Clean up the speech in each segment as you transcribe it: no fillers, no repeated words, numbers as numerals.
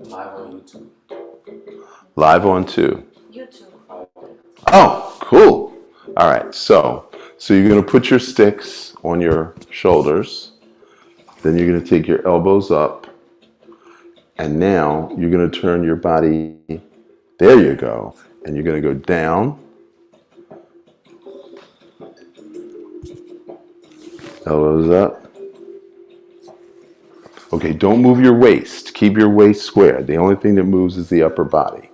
Live on YouTube. Live on to? YouTube. Oh, cool. All right, so you're going to put your sticks on your shoulders. Then you're going to take your elbows up. And now you're going to turn your body, there you go. And you're going to go down. Elbows up. Okay, don't move your waist. Keep your waist square. The only thing that moves is the upper body.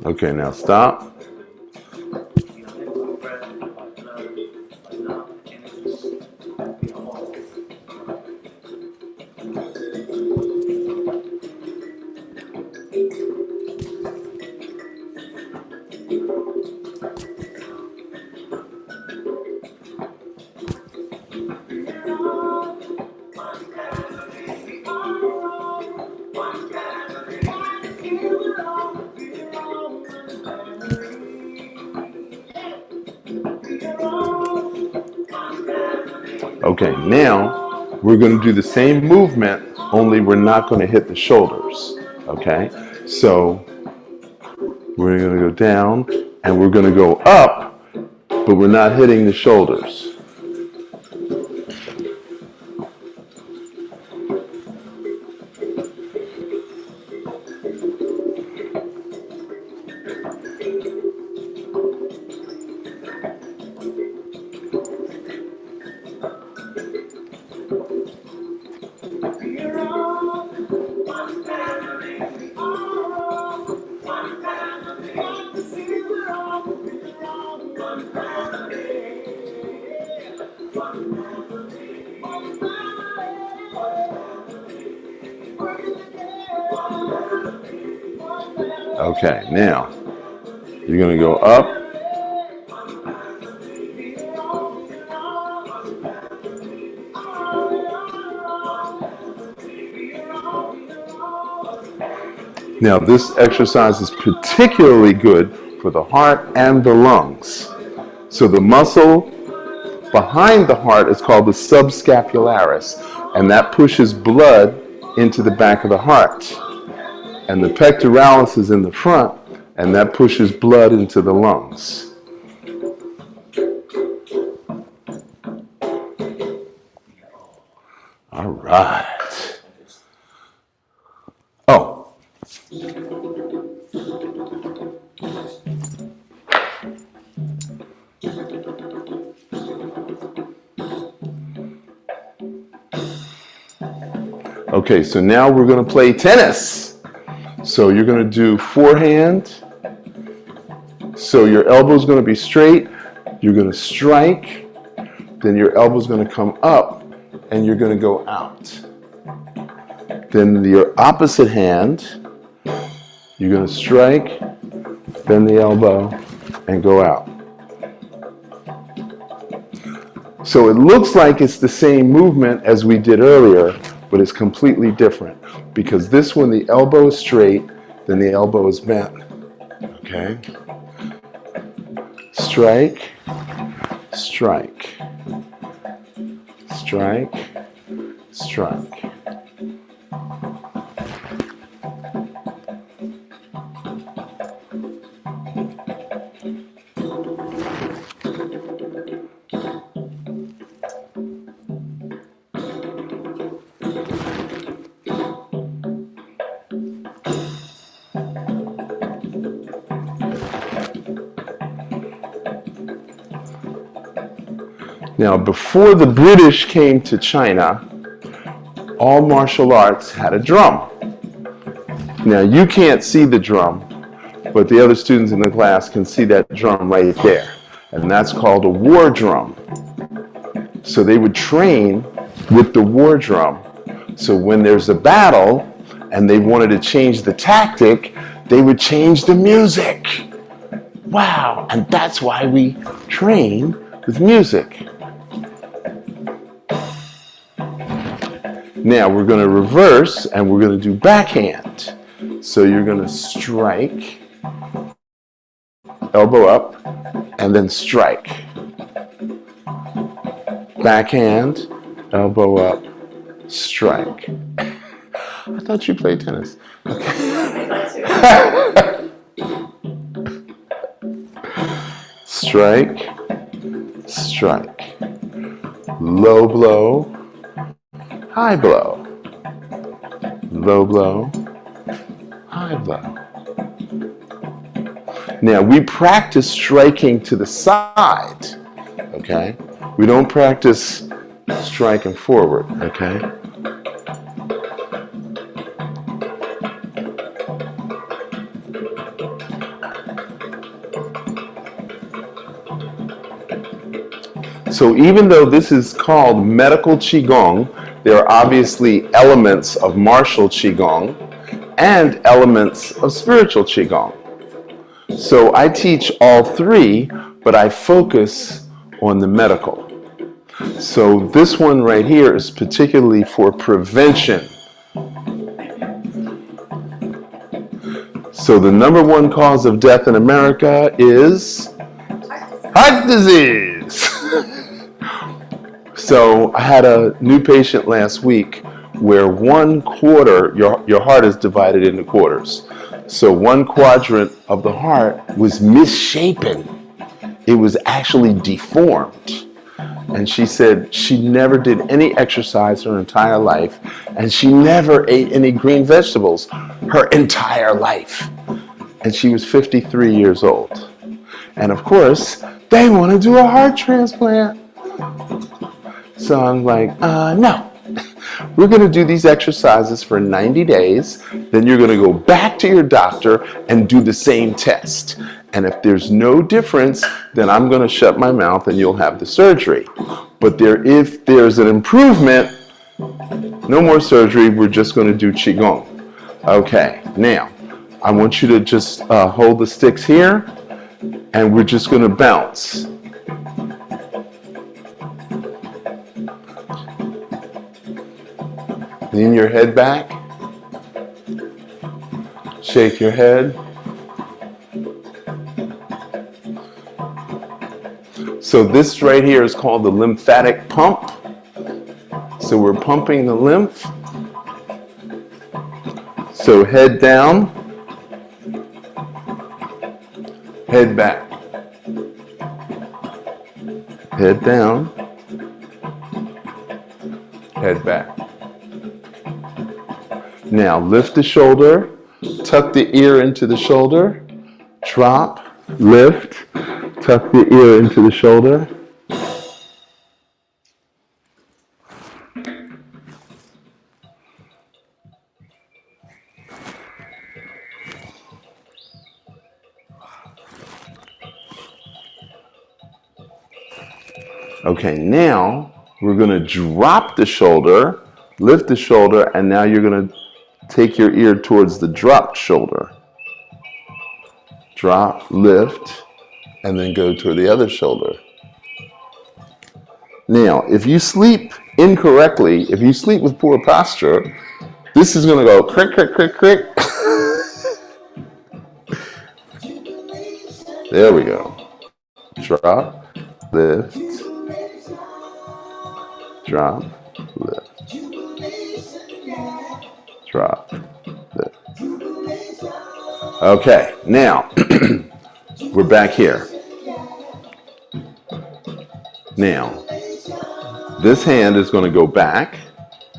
Okay, now stop. Okay, now we're going to do the same movement, only we're not going to hit the shoulders. Okay, so we're going to go down and we're going to go up, but we're not hitting the shoulders. Okay, now you're going to go up. Now this exercise is particularly good for the heart and the lungs. So the muscle behind the heart is called the subscapularis, and that pushes blood into the back of the heart. And the pectoralis is in the front, and that pushes blood into the lungs. All right. Oh. Okay, so now we're going to play tennis. So you're going to do forehand. So your elbow's going to be straight. You're going to strike. Then your elbow's going to come up and you're going to go out. Then your opposite hand, you're going to strike, bend the elbow, and go out. So it looks like it's the same movement as we did earlier, but it's completely different. Because this one, the elbow is straight, then the elbow is bent. Okay? Strike, strike, strike, strike. Now, before the British came to China, all martial arts had a drum. Now you can't see the drum, but the other students in the class can see that drum right there. And that's called a war drum. So they would train with the war drum. So when there's a battle and they wanted to change the tactic, they would change the music. Wow, and that's why we train with music. Now we're going to reverse and we're going to do backhand. So you're going to strike, elbow up, and then strike. Backhand, elbow up, strike. I thought you played tennis. Okay. Strike, strike. Low blow, high blow. Low blow, high blow. Now we practice striking to the side, okay? We don't practice striking forward, okay? So even though this is called medical Qigong, there are obviously elements of martial Qigong and elements of spiritual Qigong. So I teach all three, but I focus on the medical. So this one right here is particularly for prevention. So the number one cause of death in America is heart disease. So I had a new patient last week where 1/4, your heart is divided into quarters. So 1 quadrant of the heart was misshapen. It was actually deformed. And she said she never did any exercise her entire life, and she never ate any green vegetables her entire life. And she was 53 years old. And of course, they want to do a heart transplant. So I'm like, no. We're going to do these exercises for 90 days. Then you're going to go back to your doctor and do the same test. And if there's no difference, then I'm going to shut my mouth and you'll have the surgery. But if there's an improvement, no more surgery. We're just going to do Qigong. Okay, now I want you to just hold the sticks here, and we're just going to bounce. Lean your head back. Shake your head. So this right here is called the lymphatic pump. So we're pumping the lymph. So head down, head back. Head down, head back. Now lift the shoulder, tuck the ear into the shoulder, drop, lift, tuck the ear into the shoulder. Okay, now we're going to drop the shoulder, lift the shoulder, and now you're going to take your ear towards the dropped shoulder. Drop, lift, and then go toward the other shoulder. Now, if you sleep incorrectly, if you sleep with poor posture, this is going to go crick, crick, crick, crick. There we go. Drop, lift, drop, lift, drop, lift. Okay, now we're back here. Now, this hand is going to go back,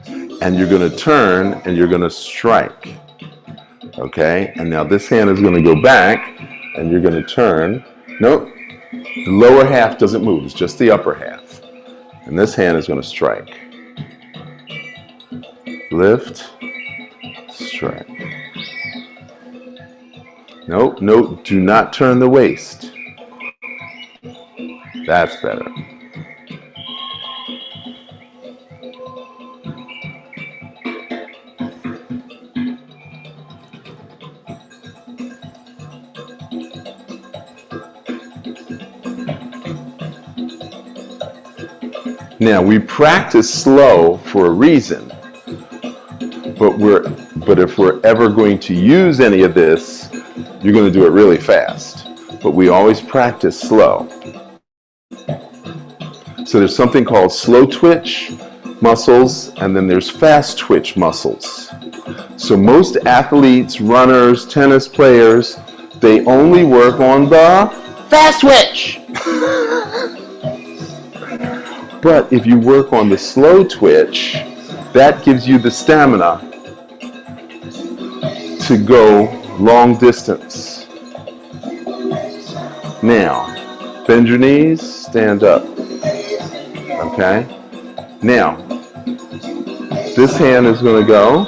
and you're going to turn, and you're going to strike. Okay, and now this hand is going to go back, and you're going to turn. Nope, the lower half doesn't move, it's just the upper half. And this hand is going to strike. Lift, strike. Nope, nope, do not turn the waist. That's better. Now, we practice slow for a reason, but if we're ever going to use any of this, you're going to do it really fast. But we always practice slow. So there's something called slow twitch muscles, and then there's fast twitch muscles. So most athletes, runners, tennis players, they only work on the fast twitch. But if you work on the slow twitch, that gives you the stamina to go long distance. Now, bend your knees, stand up. Okay? Now, this hand is going to go.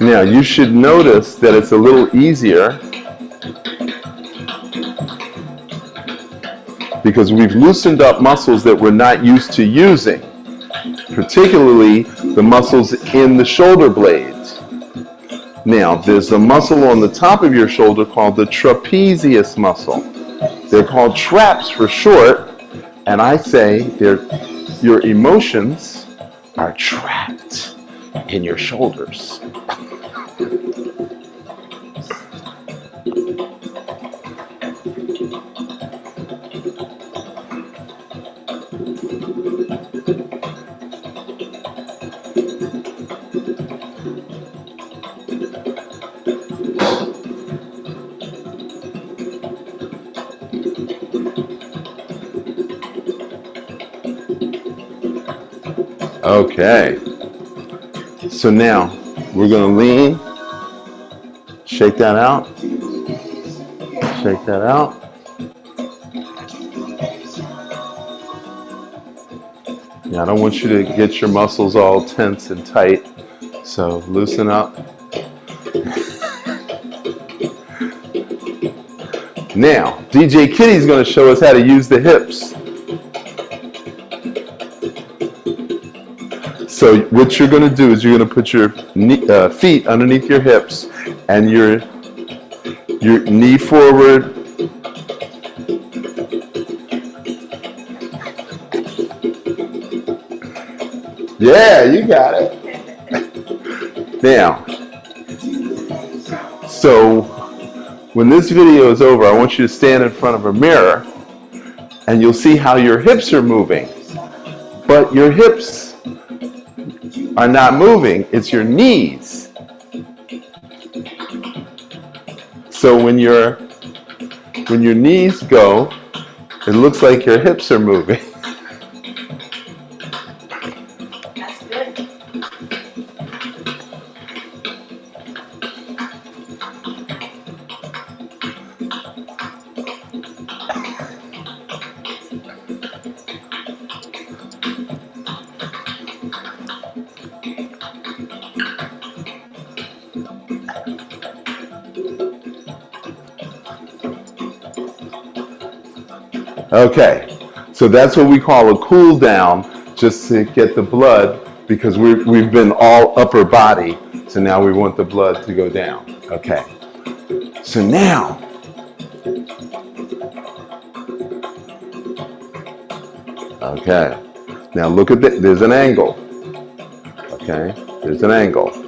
Now, you should notice that it's a little easier because we've loosened up muscles that we're not used to using, particularly the muscles in the shoulder blades. Now, there's a muscle on the top of your shoulder called the trapezius muscle. They're called traps for short, and I say your emotions are trapped in your shoulders. Okay, so now we're going to lean, shake that out, shake that out. Now I don't want you to get your muscles all tense and tight, so loosen up. Now, DJ Kitty's going to show us how to use the hips. So what you're going to do is you're going to put your feet underneath your hips and your knee forward. Yeah, you got it. Now, so when this video is over, I want you to stand in front of a mirror and you'll see how your hips are moving. But your hips are not moving, it's your knees. So when your knees go, it looks like your hips are moving. That's good. Okay, so that's what we call a cool down, just to get the blood, because we've been all upper body, so now we want the blood to go down. Okay, so now, okay, now look at this, there's an angle. Okay, there's an angle.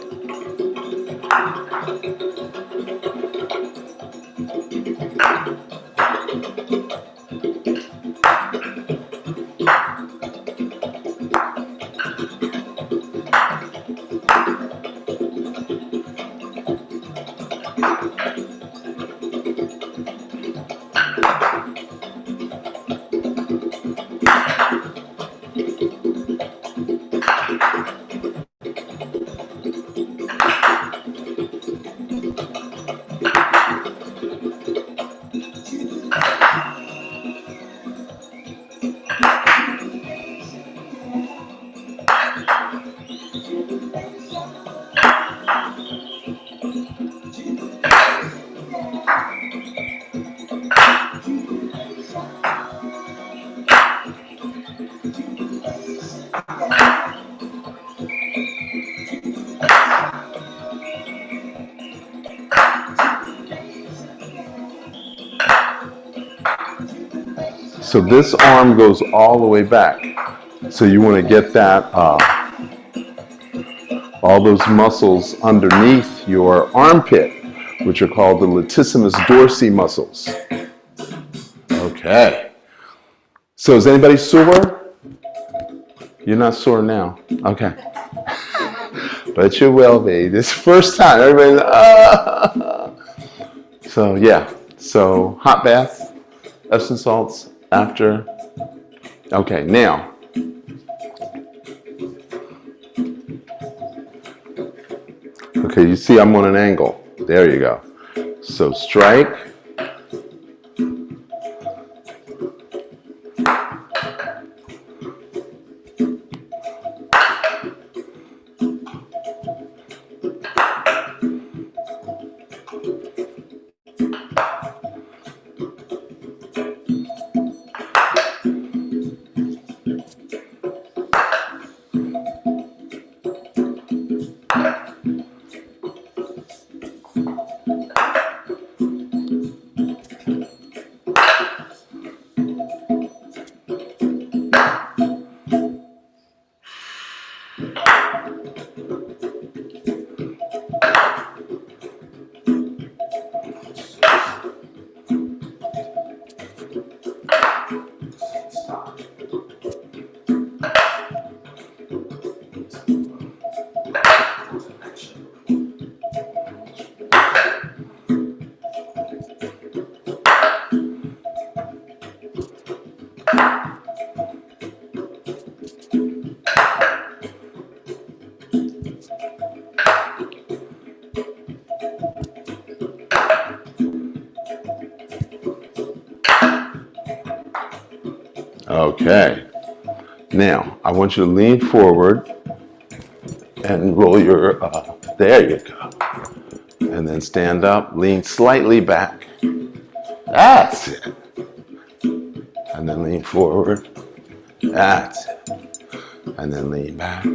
So this arm goes all the way back. So you want to get that, all those muscles underneath your armpit, which are called the latissimus dorsi muscles. Okay. So is anybody sore? You're not sore now. Okay. But you will be. This first time, everybody's So yeah. So hot bath, Epsom salts after. Okay, now. Okay, you see I'm on an angle. There you go. So strike. Okay. Now, I want you to lean forward and roll your, there you go. And then stand up, lean slightly back. That's it. And then lean forward. That's it. And then lean back.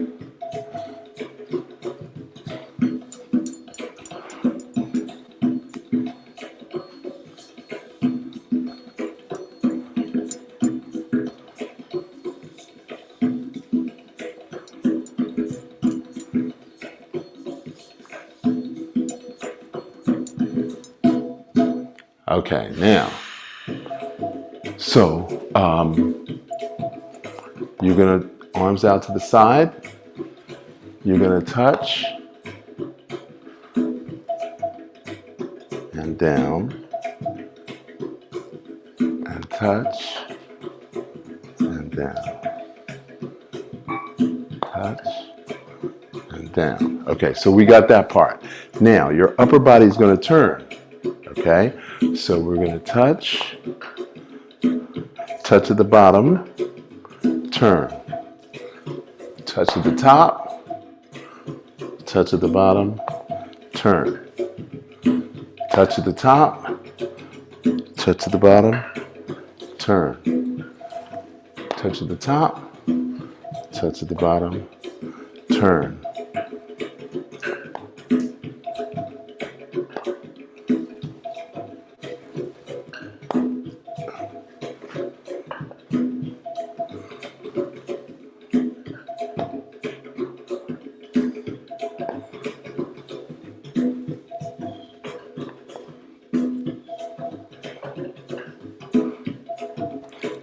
Okay, now, so you're gonna, arms out to the side, you're gonna touch, and down, and touch, and down, touch, and down. Okay, so we got that part. Now, your upper body's gonna turn, okay? So we're gonna touch at the bottom, turn. Touch at the top, touch at the bottom, turn. Touch at the top, touch at the bottom, turn. Touch at the top, touch at the bottom, turn.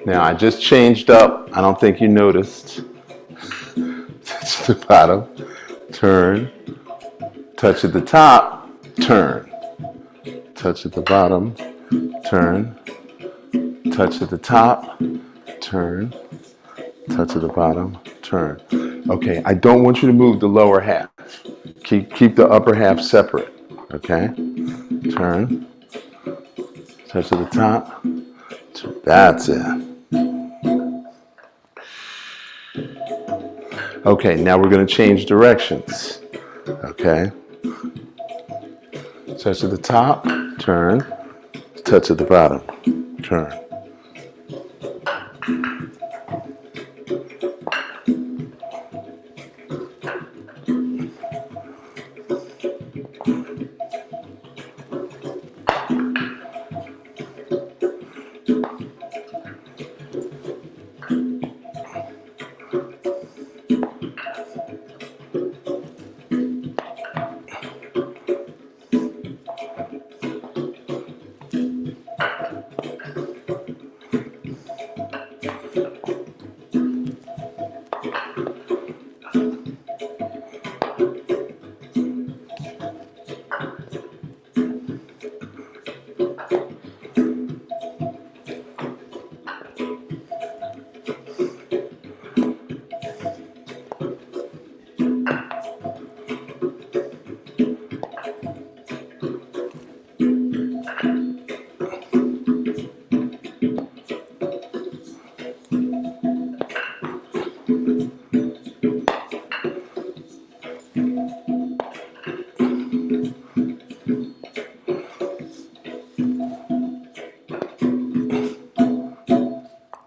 Now I just changed up, I don't think you noticed. Touch at the bottom, turn. Touch at the top, turn. Touch at the bottom, turn. Touch at the top, turn. Touch at the bottom, turn. Okay, I don't want you to move the lower half. Keep the upper half separate, okay? Turn. Touch at the top, That's it. Okay, now we're going to change directions. Okay. Touch at the top, turn. Touch at the bottom, turn.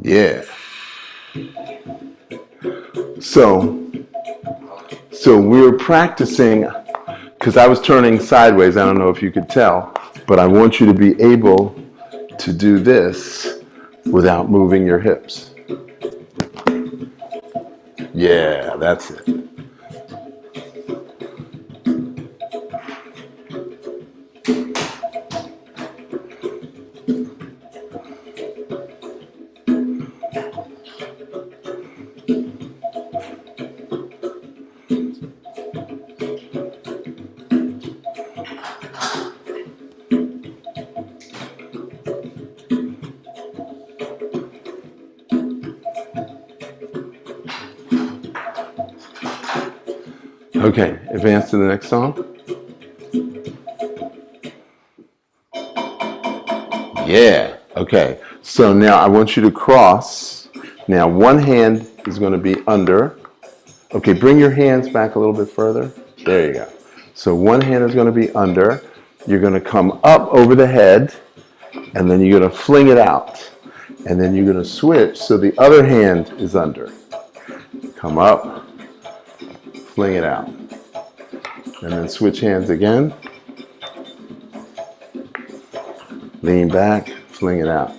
Yeah. So we're practicing, because I was turning sideways, I don't know if you could tell, but I want you to be able to do this without moving your hips. Yeah, that's it. Okay, advance to the next song. Yeah, okay. So now I want you to cross. Now one hand is going to be under. Okay, bring your hands back a little bit further. There you go. So one hand is going to be under. You're going to come up over the head, and then you're going to fling it out. And then you're going to switch so the other hand is under. Come up, fling it out. And then switch hands again. Lean back, fling it out.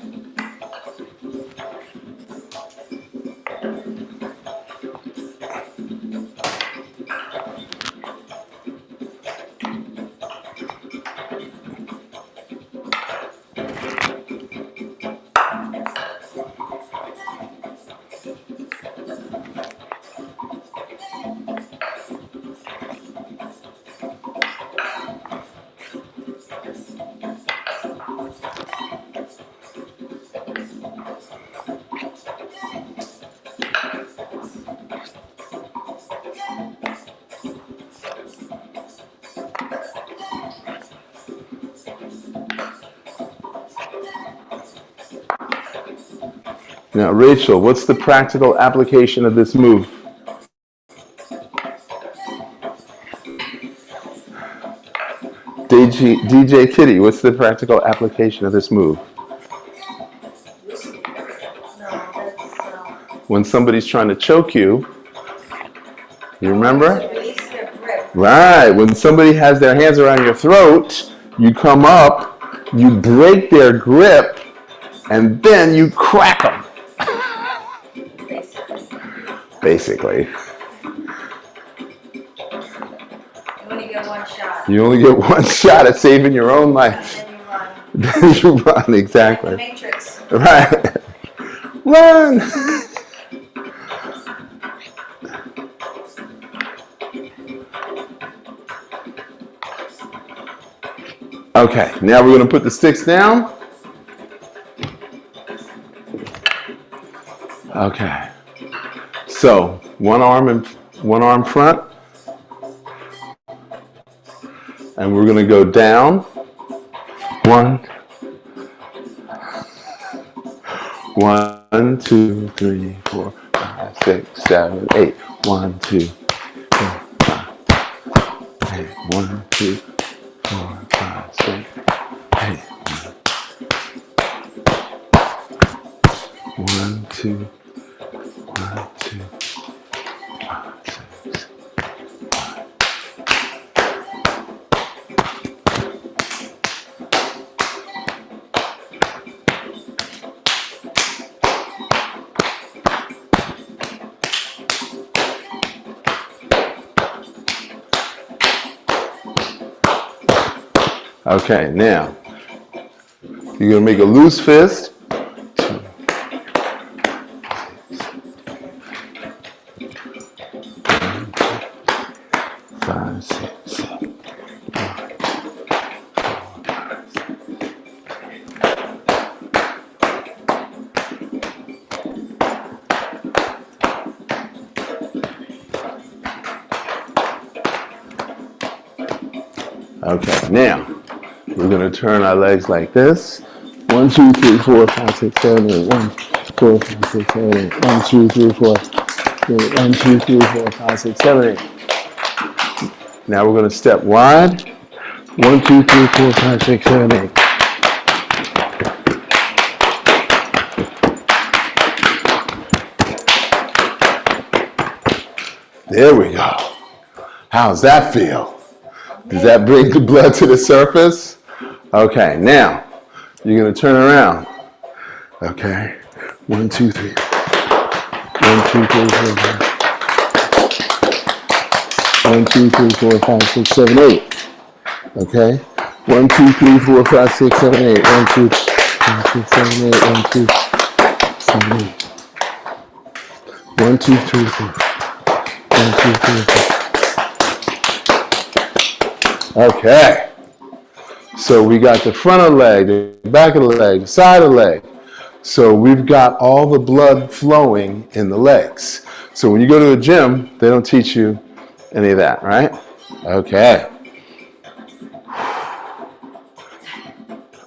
Now, Rachel, what's the practical application of this move? DJ Kitty, what's the practical application of this move? When somebody's trying to choke you, you remember? Release their grip. Right, when somebody has their hands around your throat, you come up, you break their grip, and then you crack them. Basically. You only get one shot. You only get one shot at saving your own life. And then you run. You run, exactly. Like the Matrix. Right. Run! Okay, now we're going to put the sticks down. Okay. So, one arm front. And we're going to go down. 1, 1, 2, 3, 4, 5, 6, 7, 8. 1, 2, 4, 5, 8. 1, 2, 4, 5, 6, 8. 1, 2, 1, 2, 5, 6. Okay, now you're going to make a loose fist. 2, 5, 6, 7. Okay, now we're going to turn our legs like this. 1, 2, 3, 4, 5, 6, 7, 8. 1, 4, 5, 6, 7, 8. 1, 2, 3, 4. 1, 2, 3, 4, 5, 6, 7, 8. Now we're going to step wide. 1, 2, 3, 4, 5, 6, 7, 8. There we go. How's that feel? Does that bring the blood to the surface? Okay, now you're going to turn around. Okay, 1, 2, 3. 1, 2, 3, 4, 5. 1, 2, 3, 4, 5, 6, 7, 8. Okay, 1, 2, 3, 4, 5, 6, 7, 8. 1, 2, 5, 6, 7, 8. 1, 2, 7, 8. 1, 2, 3, 4. 1, 2, 3, 4. Okay, so we got the front of the leg, the back of the leg, the side of the leg. So we've got all the blood flowing in the legs. So when you go to a gym, they don't teach you any of that, right? Okay.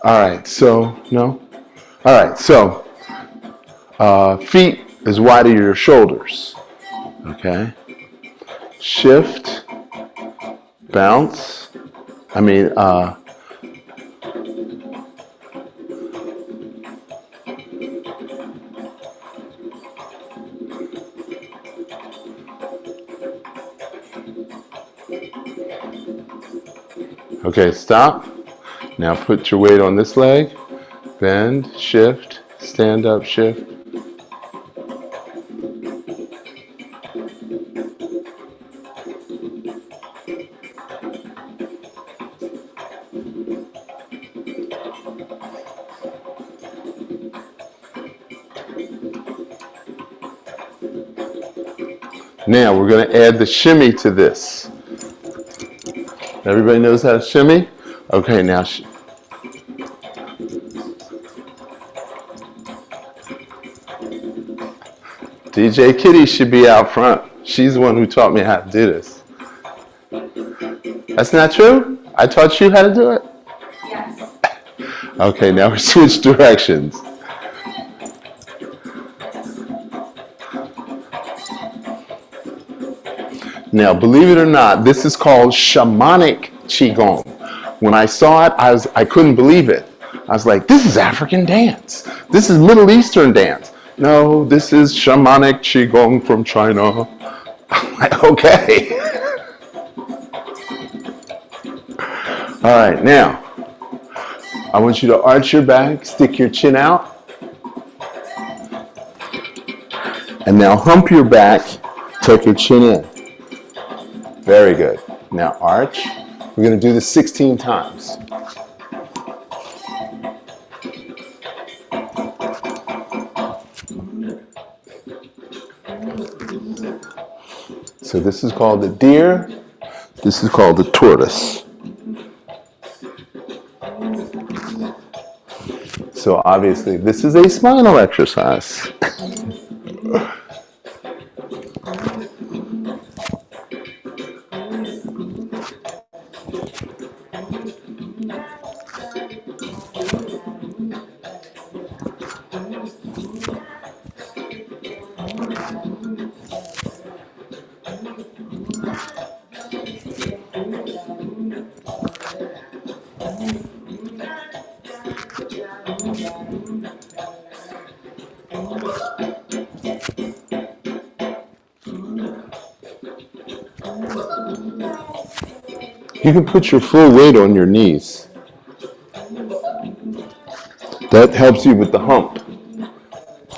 All right, so, no? All right, so feet as wide as your shoulders. Okay. Shift, bounce. Okay, stop. Now put your weight on this leg. Bend, shift, stand up, shift. Now we're going to add the shimmy to this. Everybody knows how to shimmy? Okay, now DJ Kitty should be out front. She's the one who taught me how to do this. That's not true? I taught you how to do it? Yes. Okay, now we switch directions. Now, believe it or not, this is called shamanic Qigong. When I saw it, I couldn't believe it. I was like, this is African dance. This is Middle Eastern dance. No, this is shamanic Qigong from China. I'm like, okay. All right, now, I want you to arch your back, stick your chin out. And now hump your back, tuck your chin in. Very good. Now arch. We're going to do this 16 times. So this is called the deer. This is called the tortoise. So obviously this is a spinal exercise. You can put your full weight on your knees. That helps you with the hump.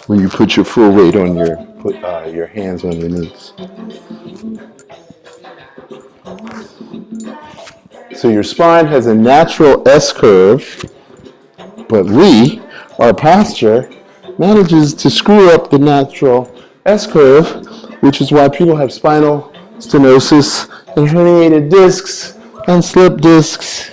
When you put your full weight on your hands on your knees. So your spine has a natural S curve, but our posture, manages to screw up the natural S curve, which is why people have spinal stenosis and herniated discs and slip discs.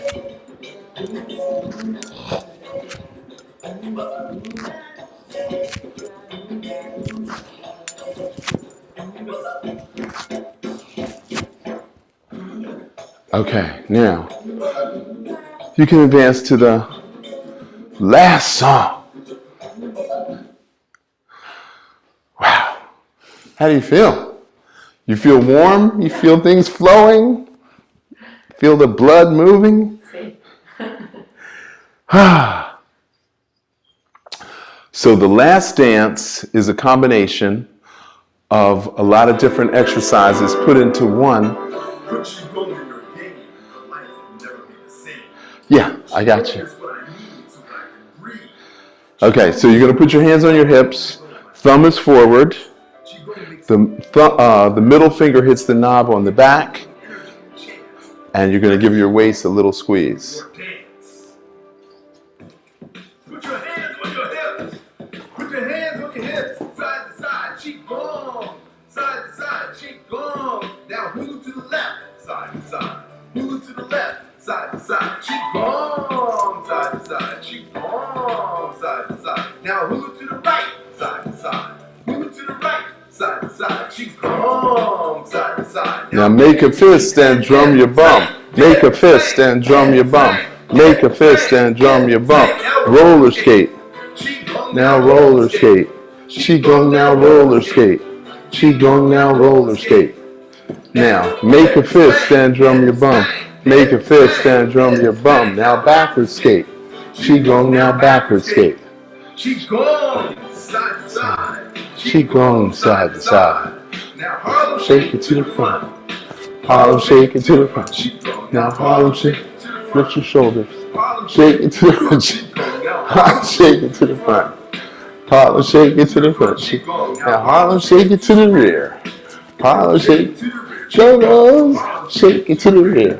Okay, now you can advance to the last song. Wow. How do you feel? You feel warm? You feel things flowing? Feel the blood moving? So the last dance is a combination of a lot of different exercises put into one. Put Qigong in your game, your life will never be the same. Yeah, I got you. Here's what I need so that I can breathe. Okay, so you're going to put your hands on your hips. Thumb is forward. Qigong makes The middle finger hits the knob on the back. And you're going to give your waist a little squeeze. your dance. Put your hands on your hips. Put your hands on your hips. Side to side, Qigong. Side to side, Qigong. Now move to the left, side to side. Move to the left, side to side. Qigong. Side to side, Qigong. Side to side. Now move to the right, side to side. Move to the right, side to side. Qigong. Side to side. Now make a fist and drum your bum. Make a fist and drum your bum. Make a fist and drum your bum. Roller skate. Now roller skate. Qigong now roller skate. Qigong now roller skate. Now make a fist and drum your bum. Make a fist and drum your bum. Now backwards skate. Qigong now backwards skate. Qigong side to side. Qigong side to side. Now Harlem Shake it to the front. Harlem shake it to the front. Now Harlem shake. Lift your shoulders. Shake it to the front. Harlem shake it to the front. Harlem shake it to the front. Now Harlem shake it to the rear. Harlem shake. Shoulders. Shake it to the rear.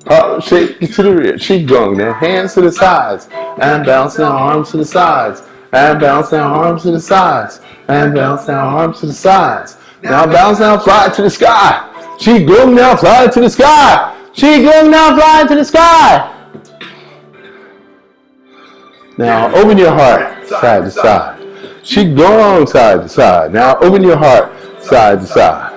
Harlem shake it to the rear. Qigong. Now hands to the sides. And bounce now arms to the sides. And bounce now arms to the sides. And bounce now arms to the sides. Now bounce now fly to the sky. Qigong now fly to the sky. Qigong now fly to the sky. Now open your heart side to side. Qigong side to side. Now open your heart side to side.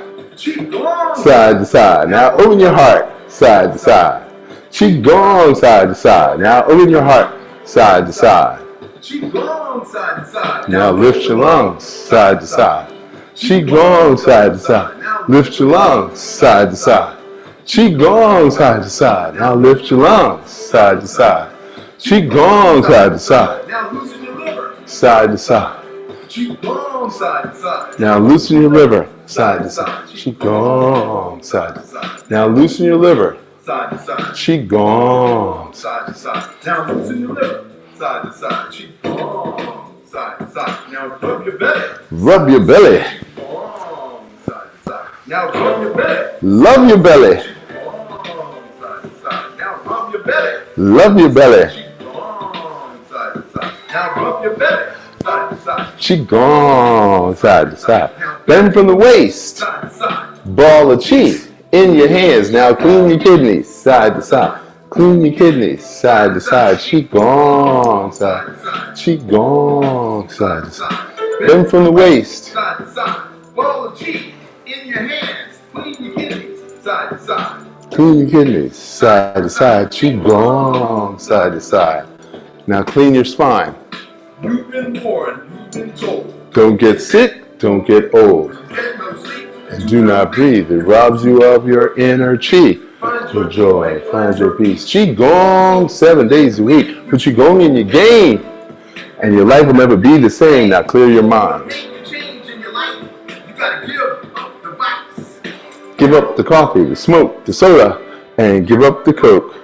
Side to side. Now open your heart side to side. Qigong side to side. Now open your heart side to side. Qigong side to side. Now lift your lungs side to side. Qigong side to side. Lift your lungs side to side. Qigong side to side. Now lift your lungs side to side. Qigong side to side. Now loosen your liver. Side to side. Qigong side to side. Now loosen your liver. Side to side. Qigong side to side. Now loosen your liver. Side to side. Qigong. Side to side. Now loosen your liver. Side to side. Qigong. Side to side. Now rub your belly. Rub your belly. Qigong. Side to side. Now rub your belly. Love your belly. Qigong. Side to side. Now rub your belly. Love your belly. Qigong. Side to side. Now rub your belly. Side to side. Qigong side to side. Bend from the waist. Side to side. Ball of chi in your hands. Now clean your kidneys side to side. Clean your kidneys side to side. Qigong side. Qigong side to side. Bend from the waist. Side to side. Ball of chi in your hands. Clean your kidneys. Side to side. Clean your kidneys side to side. Qigong side to side. Now clean your spine. You've been warned. You've been told. Don't get sick. Don't get old. Get no sleep. And do not breathe. It robs you of your inner chi. Find Your joy, find your peace. Qigong 7 days a week. Put Qigong in your game. And your life will never be the same. Now clear your mind. Make the change in your life. You gotta give up the vice. Give up the coffee, the smoke, the soda, and give up the Coke.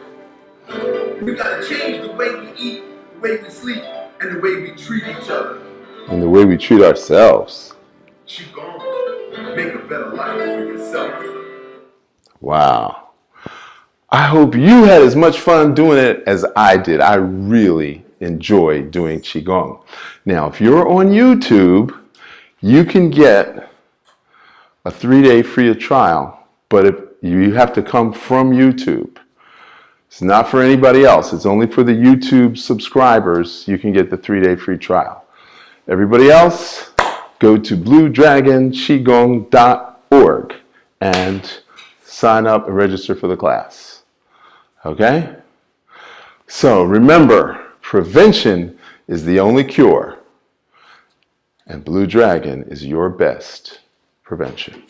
We gotta change the way we eat, the way we sleep, and the way we treat each other. And the way we treat ourselves. Qigong, make a better life for yourself. Wow. I hope you had as much fun doing it as I did. I really enjoy doing Qigong. Now, if you're on YouTube, you can get a 3-day free trial, but if you have to come from YouTube. It's not for anybody else. It's only for the YouTube subscribers. You can get the 3-day free trial. Everybody else, go to bluedragonqigong.org and sign up and register for the class. Okay? So remember, prevention is the only cure, and Blue Dragon is your best prevention.